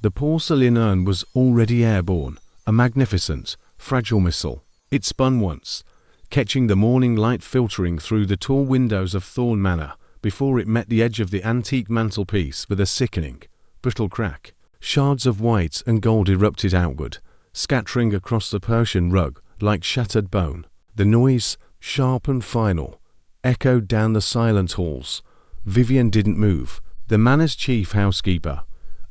The porcelain urn was already airborne, a magnificent, fragile missile. It spun once, catching the morning light filtering through the tall windows of Thorne Manor, before it met the edge of the antique mantelpiece with a sickening, brittle crack. Shards of white and gold erupted outward, scattering across the Persian rug like shattered bone. The noise, sharp and final, echoed down the silent halls. Vivian didn't move. The manor's chief housekeeper,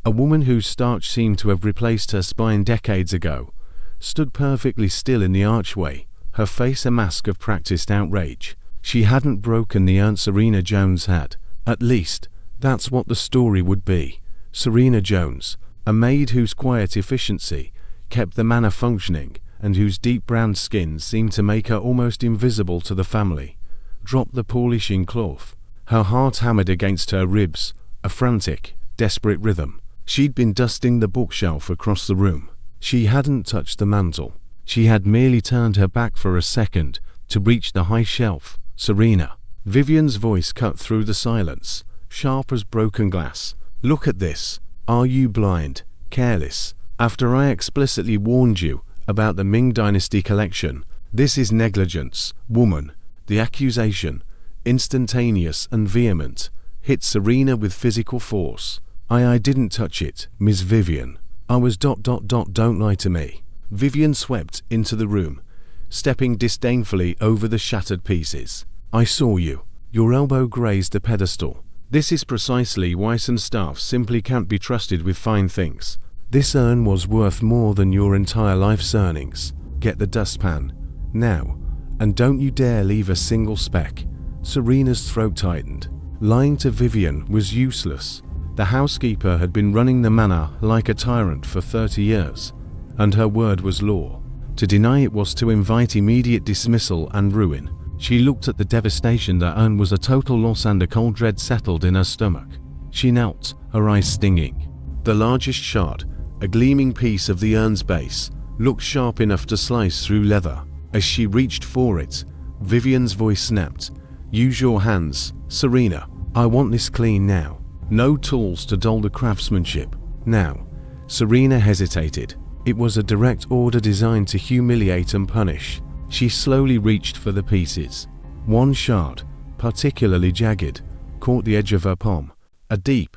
a woman whose starch seemed to have replaced her spine decades ago, stood perfectly still in the archway, her face a mask of practiced outrage. She hadn't broken the urn. Serena Jones had. At least, that's what the story would be. Serena Jones, a maid whose quiet efficiency kept the manor functioning and whose deep brown skin seemed to make her almost invisible to the family, dropped the polishing cloth. Her heart hammered against her ribs, a frantic, desperate rhythm. She'd been dusting the bookshelf across the room. She hadn't touched the mantel. She had merely turned her back for a second to reach the high shelf. Serena. Vivian's voice cut through the silence, sharp as broken glass. Look at this. Are you blind, careless? After I explicitly warned you about the Ming Dynasty collection, this is negligence, woman. The accusation, instantaneous and vehement, hit Serena with physical force. I didn't touch it, Miss Vivian. I was ... Don't lie to me. Vivian swept into the room, stepping disdainfully over the shattered pieces. I saw you. Your elbow grazed the pedestal. This is precisely why some staff simply can't be trusted with fine things. This urn was worth more than your entire life's earnings. Get the dustpan. Now. And don't you dare leave a single speck. Serena's throat tightened. Lying to Vivian was useless. The housekeeper had been running the manor like a tyrant for 30 years, and her word was law. To deny it was to invite immediate dismissal and ruin. She looked at the devastation that urn was a total loss, and a cold dread settled in her stomach. She knelt, her eyes stinging. The largest shard, a gleaming piece of the urn's base, looked sharp enough to slice through leather. As she reached for it, Vivian's voice snapped. Use your hands, Serena. I want this clean now. No tools to dull the craftsmanship. Now. Serena hesitated. It was a direct order designed to humiliate and punish. She slowly reached for the pieces. One shard, particularly jagged, caught the edge of her palm. A deep,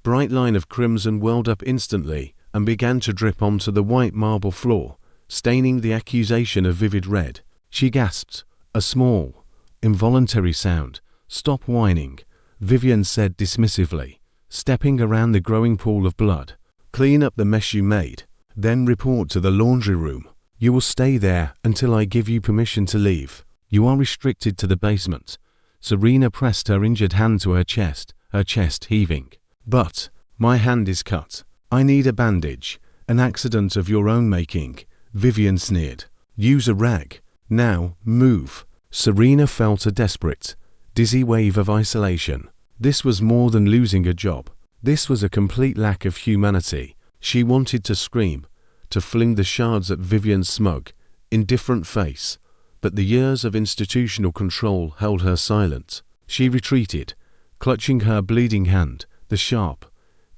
bright line of crimson welled up instantly and began to drip onto the white marble floor, staining the accusation a vivid red. She gasped. A small, involuntary sound. Stop whining, Vivian said dismissively, stepping around the growing pool of blood. Clean up the mess you made, then report to the laundry room. You will stay there until I give you permission to leave. You are restricted to the basement. Serena pressed her injured hand to her chest heaving. But, my hand is cut. I need a bandage. An accident of your own making, Vivian sneered. Use a rag. Now, move. Serena felt a desperate, dizzy wave of isolation. This was more than losing a job. This was a complete lack of humanity. She wanted to scream, to fling the shards at Vivian's smug, indifferent face, but the years of institutional control held her silent. She retreated, clutching her bleeding hand, the sharp,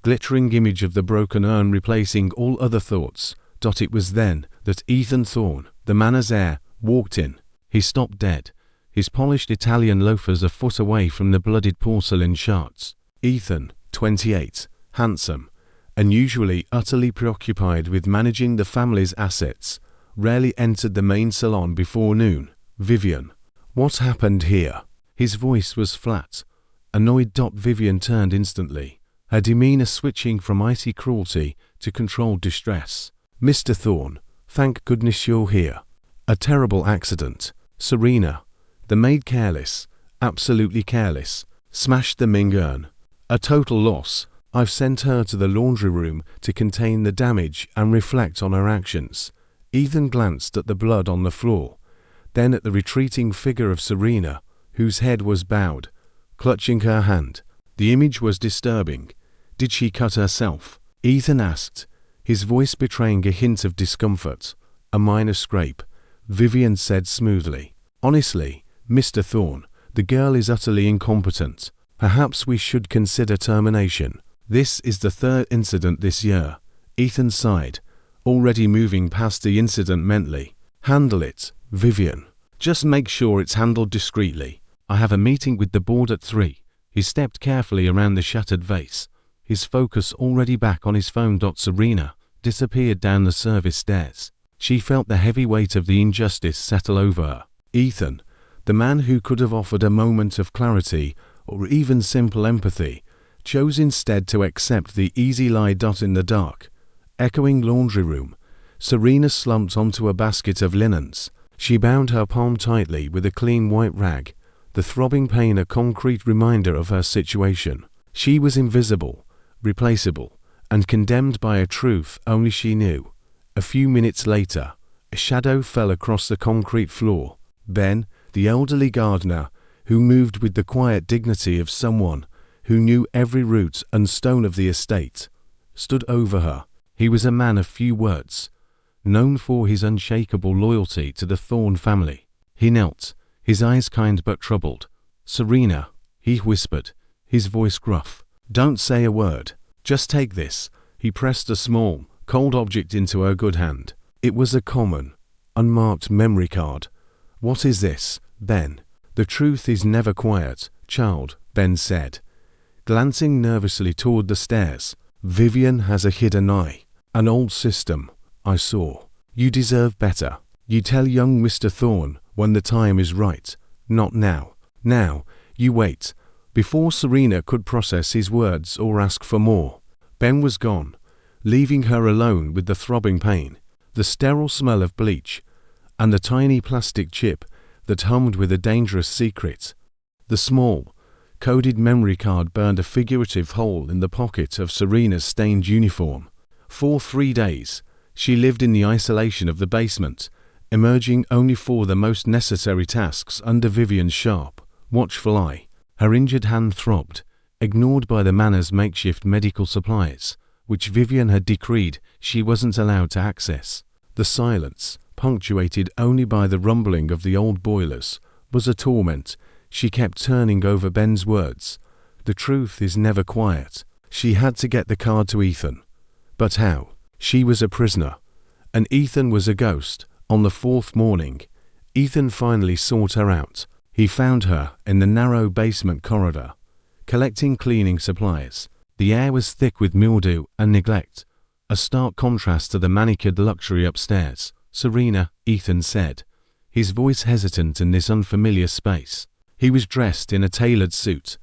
glittering image of the broken urn replacing all other thoughts. It was then that Ethan Thorne, the manor's heir, walked in. He stopped dead, his polished Italian loafers a foot away from the bloodied porcelain shards. Ethan, 28, handsome, and usually utterly preoccupied with managing the family's assets, rarely entered the main salon before noon. Vivian. What happened here? His voice was flat, annoyed. Vivian turned instantly, her demeanor switching from icy cruelty to controlled distress. Mr. Thorne, thank goodness you're here. A terrible accident. Serena, the maid, careless, absolutely careless, smashed the Ming urn. A total loss. I've sent her to the laundry room to contain the damage and reflect on her actions. Ethan glanced at the blood on the floor, then at the retreating figure of Serena, whose head was bowed, clutching her hand. The image was disturbing. Did she cut herself? Ethan asked, his voice betraying a hint of discomfort. A minor scrape, Vivian said smoothly. Honestly, Mr. Thorne, the girl is utterly incompetent. Perhaps we should consider termination. This is the third incident this year. Ethan sighed, already moving past the incident mentally. Handle it, Vivian. Just make sure it's handled discreetly. I have a meeting with the board at 3. He stepped carefully around the shattered vase, his focus already back on his phone. Serena disappeared down the service stairs. She felt the heavy weight of the injustice settle over her. Ethan, the man who could have offered a moment of clarity or even simple empathy, chose instead to accept the easy lie. In the dark, echoing laundry room, Serena slumped onto a basket of linens. She bound her palm tightly with a clean white rag, the throbbing pain a concrete reminder of her situation. She was invisible, replaceable, and condemned by a truth only she knew. A few minutes later, a shadow fell across the concrete floor. Ben, the elderly gardener, who moved with the quiet dignity of someone who knew every root and stone of the estate, stood over her. He was a man of few words, known for his unshakable loyalty to the Thorne family. He knelt, his eyes kind but troubled. "Serena," he whispered, his voice gruff. "Don't say a word. Just take this." He pressed a small, cold object into her good hand. It was a common, unmarked memory card. "What is this, Ben?" "The truth is never quiet, child," Ben said, glancing nervously toward the stairs. "Vivian has a hidden eye, an old system I saw. You deserve better. You tell young Mr. Thorne when the time is right, not now. Now, you wait." Before Serena could process his words or ask for more, Ben was gone, leaving her alone with the throbbing pain, the sterile smell of bleach, and the tiny plastic chip that hummed with a dangerous secret. The small, coded memory card burned a figurative hole in the pocket of Serena's stained uniform. For 3 days, she lived in the isolation of the basement, emerging only for the most necessary tasks under Vivian's sharp, watchful eye. Her injured hand throbbed, ignored by the manor's makeshift medical supplies, which Vivian had decreed she wasn't allowed to access. The silence, punctuated only by the rumbling of the old boilers, was a torment. She kept turning over Ben's words. The truth is never quiet. She had to get the card to Ethan. But how? She was a prisoner, and Ethan was a ghost. On the 4th morning, Ethan finally sought her out. He found her in the narrow basement corridor, collecting cleaning supplies. The air was thick with mildew and neglect, a stark contrast to the manicured luxury upstairs. "Serena," Ethan said, his voice hesitant in this unfamiliar space. He was dressed in a tailored suit,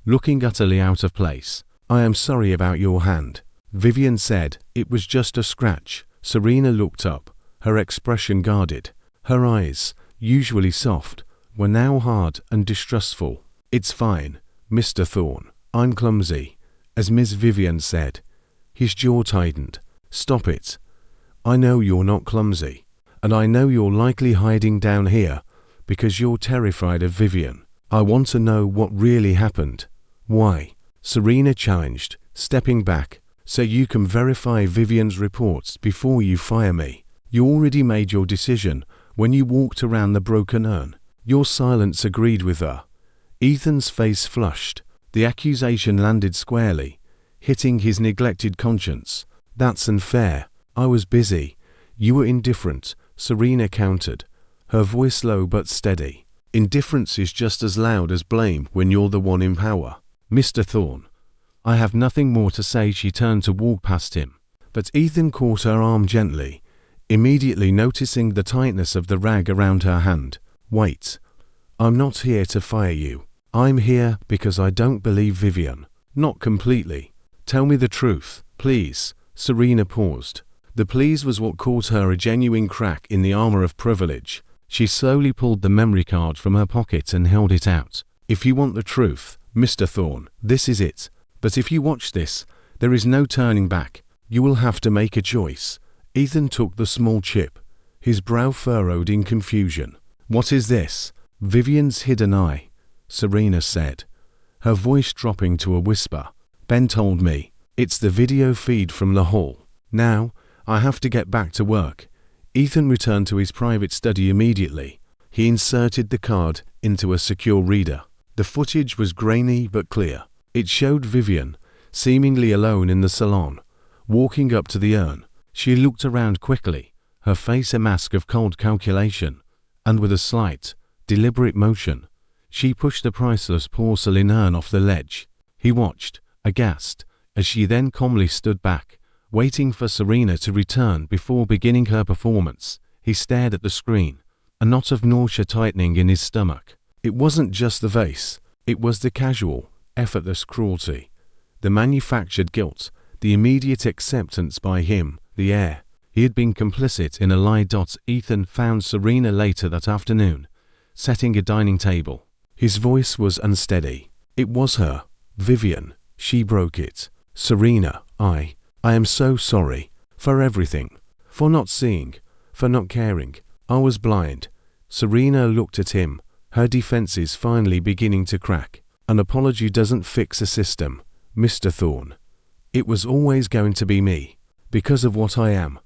looking utterly out of place. "I am sorry about your hand," Vivian said. "It was just a scratch." Serena looked up, her expression guarded. Her eyes, usually soft, were now hard and distrustful. "It's fine, Mr. Thorne. I'm clumsy," as Miss Vivian said. His jaw tightened. "Stop it. I know you're not clumsy, and I know you're likely hiding down here because you're terrified of Vivian. I want to know what really happened." "Why?" Serena challenged, stepping back. "So you can verify Vivian's reports before you fire me. You already made your decision when you walked around the broken urn." Your silence agreed with her. Ethan's face flushed. The accusation landed squarely, hitting his neglected conscience. "That's unfair. I was busy. You were indifferent," Serena countered, her voice low but steady. "Indifference is just as loud as blame when you're the one in power." "Mr. Thorne, I have nothing more to say." She turned to walk past him, but Ethan caught her arm gently, immediately noticing the tightness of the rag around her hand. "Wait. I'm not here to fire you. I'm here because I don't believe Vivian." "Not completely. Tell me the truth, please." Serena paused. The please was what caused her a genuine crack in the armor of privilege. She slowly pulled the memory card from her pocket and held it out. "If you want the truth, Mr. Thorne, this is it. But if you watch this, there is no turning back. You will have to make a choice." Ethan took the small chip, his brow furrowed in confusion. "What is this?" "Vivian's hidden eye," Serena said, her voice dropping to a whisper. "Ben told me. It's the video feed from the hall. Now, I have to get back to work." Ethan returned to his private study immediately. He inserted the card into a secure reader. The footage was grainy but clear. It showed Vivian, seemingly alone in the salon, Walking up to the urn, she looked around quickly, her face a mask of cold calculation, and with a slight, deliberate motion, she pushed the priceless porcelain urn off the ledge. He watched, aghast, as she then calmly stood back, waiting for Serena to return before beginning her performance. He stared at the screen, a knot of nausea tightening in his stomach. It wasn't just the vase, it was the casual, effortless cruelty, the manufactured guilt, the immediate acceptance by him, the heir. He had been complicit in a lie. Ethan found Serena later that afternoon, setting a dining table. His voice was unsteady. It was her, Vivian. She broke it. Serena, I am so sorry. For everything. For not seeing. For not caring. I was blind. Serena looked at him, her defenses finally beginning to crack. An apology doesn't fix a system, Mr. Thorne. It was always going to be me. Because of what I am.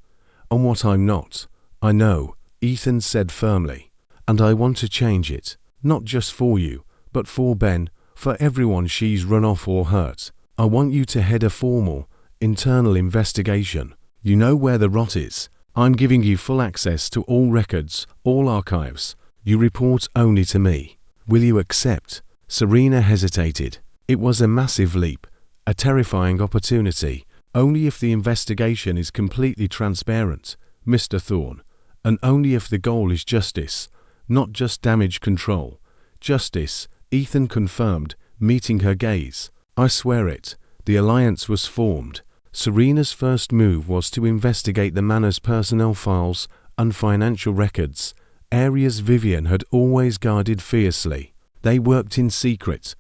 And what I'm not. I know, Ethan said firmly. And I want to change it. Not just for you, but for Ben, for everyone she's run off or hurt. I want you to head a formal, internal investigation. You know where the rot is. I'm giving you full access to all records, all archives. You report only to me. Will you accept? Serena hesitated. It was a massive leap, a terrifying opportunity. Only if the investigation is completely transparent, Mr. Thorne, and only if the goal is justice, not just damage control. Justice, Ethan confirmed, meeting her gaze. I swear it. The alliance was formed. Serena's first move was to investigate the manor's personnel files and financial records, areas Vivian had always guarded fiercely. They worked in secret,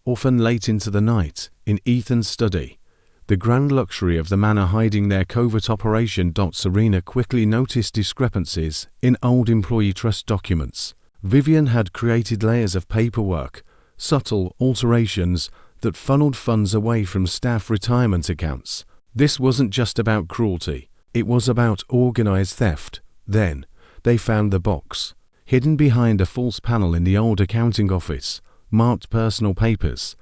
often late into the night, in Ethan's study. The grand luxury of the manor hiding their covert operation. Serena quickly noticed discrepancies in old employee trust documents. Vivian had created layers of paperwork, subtle alterations that funneled funds away from staff retirement accounts. This wasn't just about cruelty, it was about organized theft. Then, they found the box, hidden behind a false panel in the old accounting office, marked personal papers.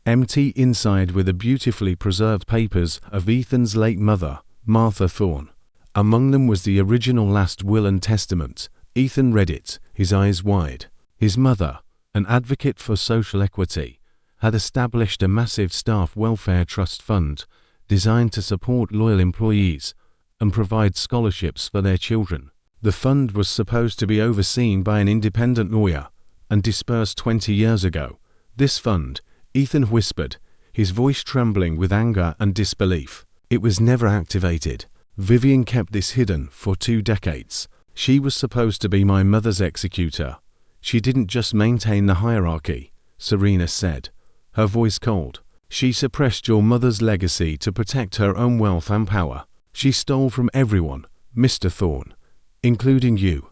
Empty inside were the beautifully preserved papers of Ethan's late mother, Martha Thorne. Among them was the original last will and testament. Ethan read it, his eyes wide. His mother, an advocate for social equity, had established a massive staff welfare trust fund designed to support loyal employees and provide scholarships for their children. The fund was supposed to be overseen by an independent lawyer and dispersed 20 years ago. This fund, Ethan whispered, his voice trembling with anger and disbelief. It was never activated. Vivian kept this hidden for 2 decades. She was supposed to be my mother's executor. She didn't just maintain the hierarchy, Serena said, her voice cold. She suppressed your mother's legacy to protect her own wealth and power. She stole from everyone, Mr. Thorne, including you.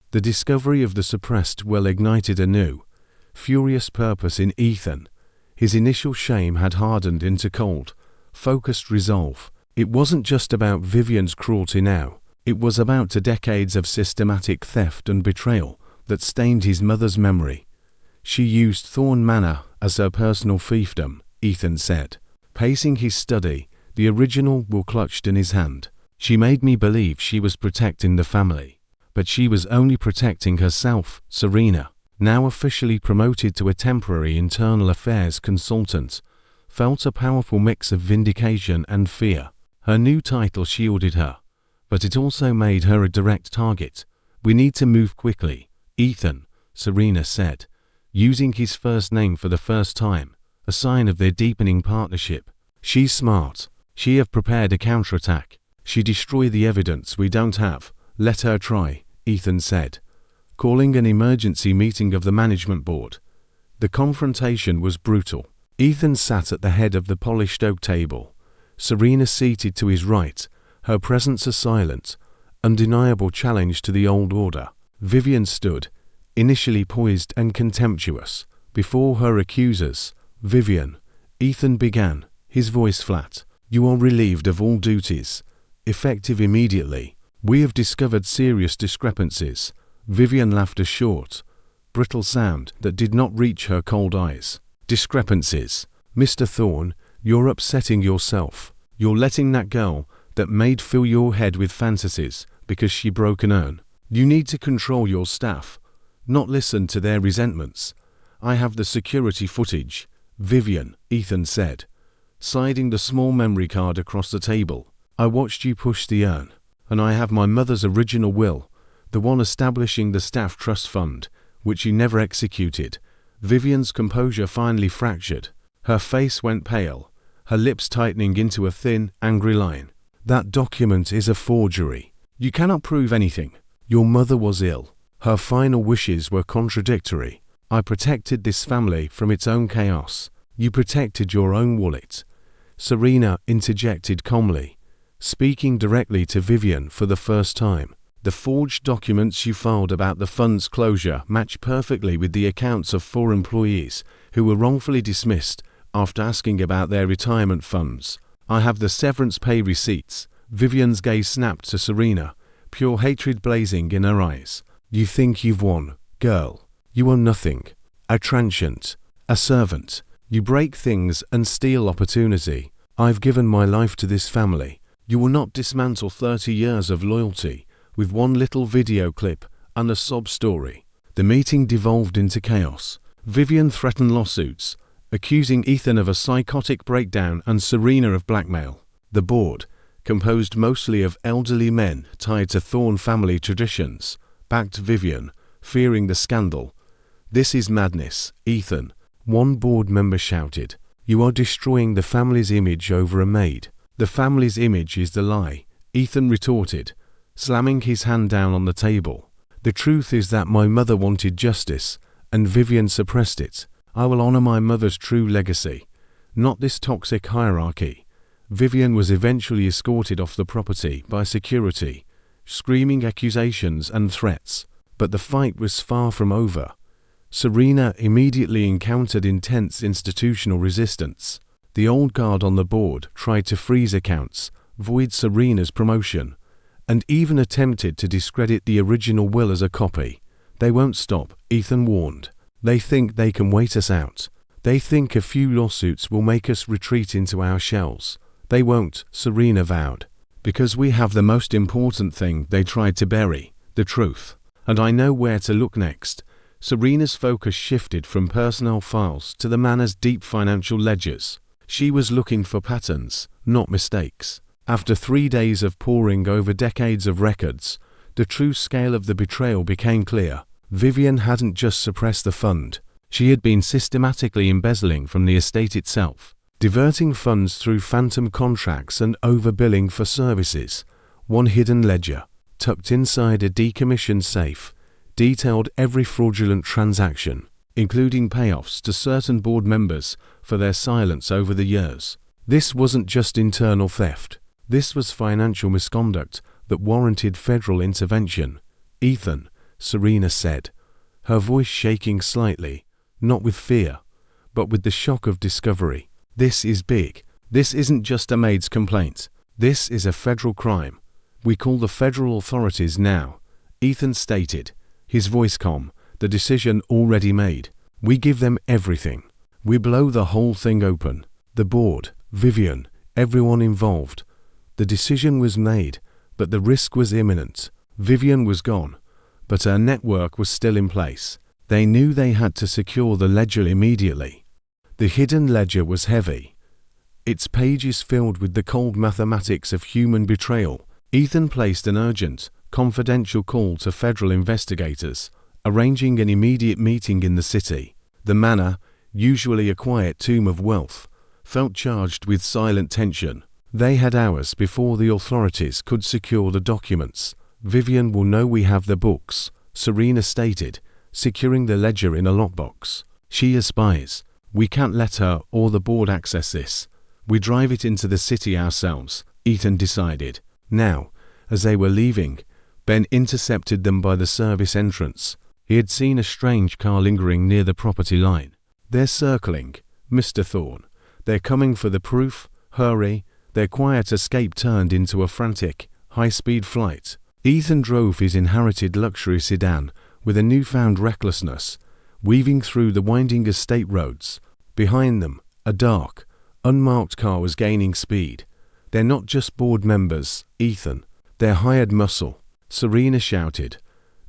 The discovery of the suppressed will ignited a new, furious purpose in Ethan. His initial shame had hardened into cold, focused resolve. It wasn't just about Vivian's cruelty now. It was about 2 decades of systematic theft and betrayal that stained his mother's memory. She used Thorne Manor as her personal fiefdom, Ethan said. Pacing his study, the original will clutched in his hand. She made me believe she was protecting the family. But she was only protecting herself. Serena, now officially promoted to a temporary internal affairs consultant, felt a powerful mix of vindication and fear. Her new title shielded her, but it also made her a direct target. We need to move quickly, Ethan, Serena said, using his first name for the first time, a sign of their deepening partnership. She's smart. She have prepared a counterattack. She destroy the evidence we don't have. Let her try, Ethan said, calling an emergency meeting of the management board. The confrontation was brutal. Ethan sat at the head of the polished oak table, Serena seated to his right, her presence a silent, undeniable challenge to the old order. Vivian stood, initially poised and contemptuous, before her accusers. Vivian, Ethan began, his voice flat. You are relieved of all duties, effective immediately. We have discovered serious discrepancies. Vivian laughed a short, brittle sound that did not reach her cold eyes. Discrepancies. Mr. Thorne, you're upsetting yourself. You're letting that girl, that Maid, fill your head with fantasies because she broke an urn. You need to control your staff, not listen to their resentments. I have the security footage, Vivian, Ethan said, sliding the small memory card across the table. I watched you push the urn, and I have my mother's original will, the one establishing the staff trust fund, which you never executed. Vivian's composure finally fractured. Her face went pale, her lips tightening into a thin, angry line. That document is a forgery. You cannot prove anything. Your mother was ill. Her final wishes were contradictory. I protected this family from its own chaos. You protected your own wallet. Serena interjected calmly, speaking directly to Vivian for the first time. The forged documents you filed about the fund's closure match perfectly with the accounts of 4 employees who were wrongfully dismissed after asking about their retirement funds. I have the severance pay receipts. Vivian's gaze snapped to Serena, pure hatred blazing in her eyes. You think you've won, girl. You are nothing. A transient. A servant. You break things and steal opportunity. I've given my life to this family. You will not dismantle 30 years of loyalty with one little video clip and a sob story. The meeting devolved into chaos. Vivian threatened lawsuits, accusing Ethan of a psychotic breakdown and Serena of blackmail. The board, composed mostly of elderly men tied to Thorne family traditions, backed Vivian, fearing the scandal. This is madness, Ethan, one board member shouted. You are destroying the family's image over a maid. The family's image is the lie, Ethan retorted, slamming his hand down on the table. The truth is that my mother wanted justice, and Vivian suppressed it. I will honor my mother's true legacy, not this toxic hierarchy. Vivian was eventually escorted off the property by security, screaming accusations and threats. But the fight was far from over. Serena immediately encountered intense institutional resistance. The old guard on the board tried to freeze accounts, void Serena's promotion, and even attempted to discredit the original will as a copy. They won't stop, Ethan warned. They think they can wait us out. They think a few lawsuits will make us retreat into our shells. They won't, Serena vowed, because we have the most important thing they tried to bury, the truth. And I know where to look next. Serena's focus shifted from personnel files to the manor's deep financial ledgers. She was looking for patterns, not mistakes. After 3 days of poring over decades of records, the true scale of the betrayal became clear. Vivian hadn't just suppressed the fund. She had been systematically embezzling from the estate itself, diverting funds through phantom contracts and overbilling for services. One hidden ledger, tucked inside a decommissioned safe, detailed every fraudulent transaction, including payoffs to certain board members for their silence over the years. This wasn't just internal theft. This was financial misconduct that warranted federal intervention. Ethan, Serena said, her voice shaking slightly, not with fear, but with the shock of discovery. This is big. This isn't just a maid's complaint. This is a federal crime. We call the federal authorities now, Ethan stated, his voice calm, the decision already made. We give them everything. We blow the whole thing open. The board, Vivian, everyone involved. The decision was made, but the risk was imminent. Vivian was gone, but her network was still in place. They knew they had to secure the ledger immediately. The hidden ledger was heavy, its pages filled with the cold mathematics of human betrayal. Ethan placed an urgent, confidential call to federal investigators, arranging an immediate meeting in the city. The manor, usually a quiet tomb of wealth, felt charged with silent tension. They had hours before the authorities could secure the documents. Vivian will know we have the books, Serena stated, securing the ledger in a lockbox. She is spies. We can't let her or the board access this. We drive it into the city ourselves, Ethan decided. Now, as they were leaving, Ben intercepted them by the service entrance. He had seen a strange car lingering near the property line. They're circling, Mr. Thorne. They're coming for the proof. Hurry. Their quiet escape turned into a frantic, high-speed flight. Ethan drove his inherited luxury sedan with a newfound recklessness, weaving through the winding estate roads. Behind them, a dark, unmarked car was gaining speed. "They're not just board members, Ethan. They're hired muscle," Serena shouted,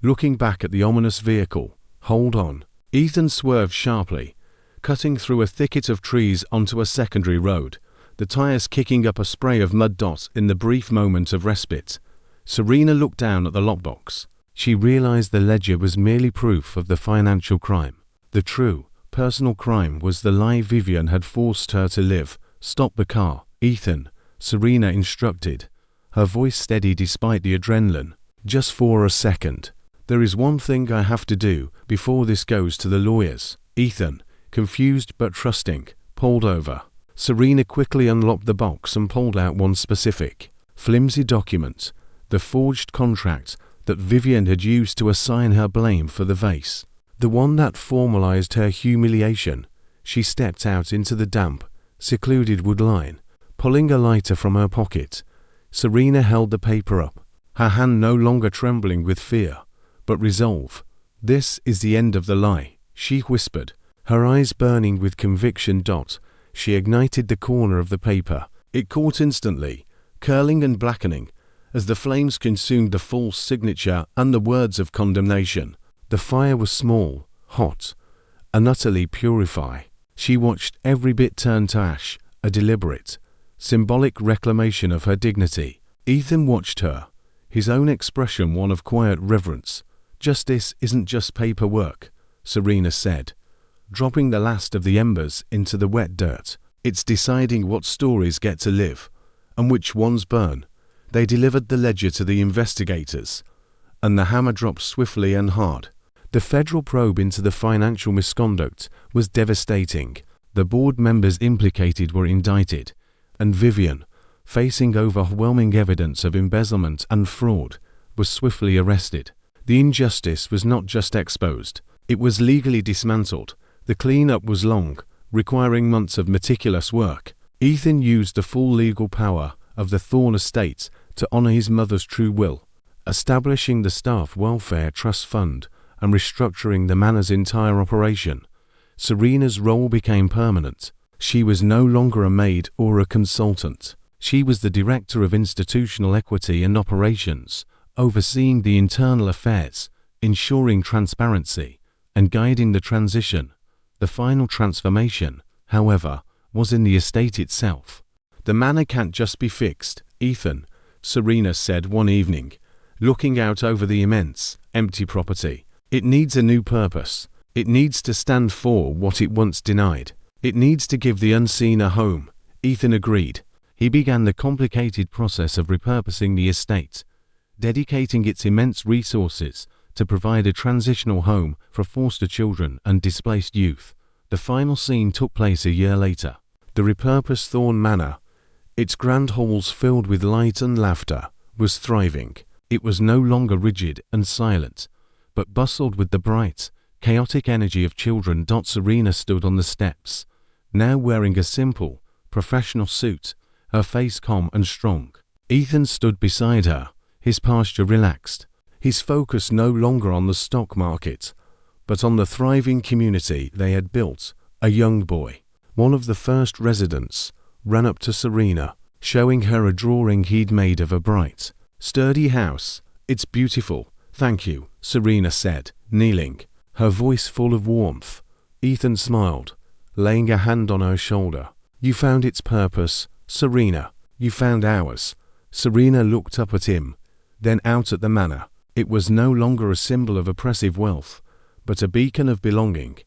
looking back at the ominous vehicle. "Hold on." Ethan swerved sharply, cutting through a thicket of trees onto a secondary road, the tires kicking up a spray of mud dots in the brief moment of respite. Serena looked down at the lockbox. She realized the ledger was merely proof of the financial crime. The true, personal crime was the lie Vivian had forced her to live. "Stop the car, Ethan," Serena instructed, her voice steady despite the adrenaline. "Just for a second. There is one thing I have to do before this goes to the lawyers." Ethan, confused but trusting, pulled over. Serena quickly unlocked the box and pulled out one specific, flimsy document, the forged contract that Vivian had used to assign her blame for the vase, the one that formalized her humiliation. She stepped out into the damp, secluded wood line, pulling a lighter from her pocket. Serena held the paper up, her hand no longer trembling with fear, but resolve. "This is the end of the lie," she whispered, her eyes burning with conviction. She ignited the corner of the paper. It caught instantly, curling and blackening, as the flames consumed the false signature and the words of condemnation. The fire was small, hot, and utterly purifying. She watched every bit turn to ash, a deliberate, symbolic reclamation of her dignity. Ethan watched her, his own expression one of quiet reverence. "Justice isn't just paperwork," Serena said, dropping the last of the embers into the wet dirt. "It's deciding what stories get to live, and which ones burn." They delivered the ledger to the investigators, and the hammer dropped swiftly and hard. The federal probe into the financial misconduct was devastating. The board members implicated were indicted, and Vivian, facing overwhelming evidence of embezzlement and fraud, was swiftly arrested. The injustice was not just exposed, it was legally dismantled. The cleanup was long, requiring months of meticulous work. Ethan used the full legal power of the Thorne estate to honor his mother's true will, establishing the Staff Welfare Trust Fund and restructuring the manor's entire operation. Serena's role became permanent. She was no longer a maid or a consultant. She was the director of institutional equity and operations, overseeing the internal affairs, ensuring transparency, and guiding the transition. The final transformation, however, was in the estate itself. "The manor can't just be fixed, Ethan," Serena said one evening, looking out over the immense, empty property. "It needs a new purpose. It needs to stand for what it once denied. It needs to give the unseen a home." Ethan agreed. He began the complicated process of repurposing the estate, dedicating its immense resources to provide a transitional home for foster children and displaced youth. The final scene took place a year later. The repurposed Thorne Manor, its grand halls filled with light and laughter, was thriving. It was no longer rigid and silent, but bustled with the bright, chaotic energy of children. Serena stood on the steps, now wearing a simple, professional suit, her face calm and strong. Ethan stood beside her, his posture relaxed, his focus no longer on the stock market, but on the thriving community they had built. A young boy, one of the first residents, ran up to Serena, showing her a drawing he'd made of a bright, sturdy house. "It's beautiful, thank you," Serena said, kneeling, her voice full of warmth. Ethan smiled, laying a hand on her shoulder. "You found its purpose, Serena. You found ours." Serena looked up at him, then out at the manor. It was no longer a symbol of oppressive wealth, but a beacon of belonging,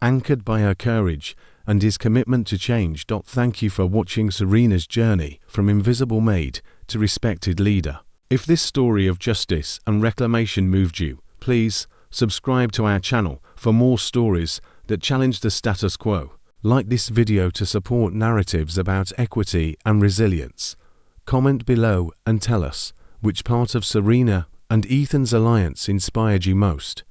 anchored by her courage and his commitment to change. Thank you for watching Serena's journey from invisible maid to respected leader. If this story of justice and reclamation moved you, please subscribe to our channel for more stories that challenge the status quo. Like this video to support narratives about equity and resilience. Comment below and tell us which part of Serena and Ethan's alliance inspired you most.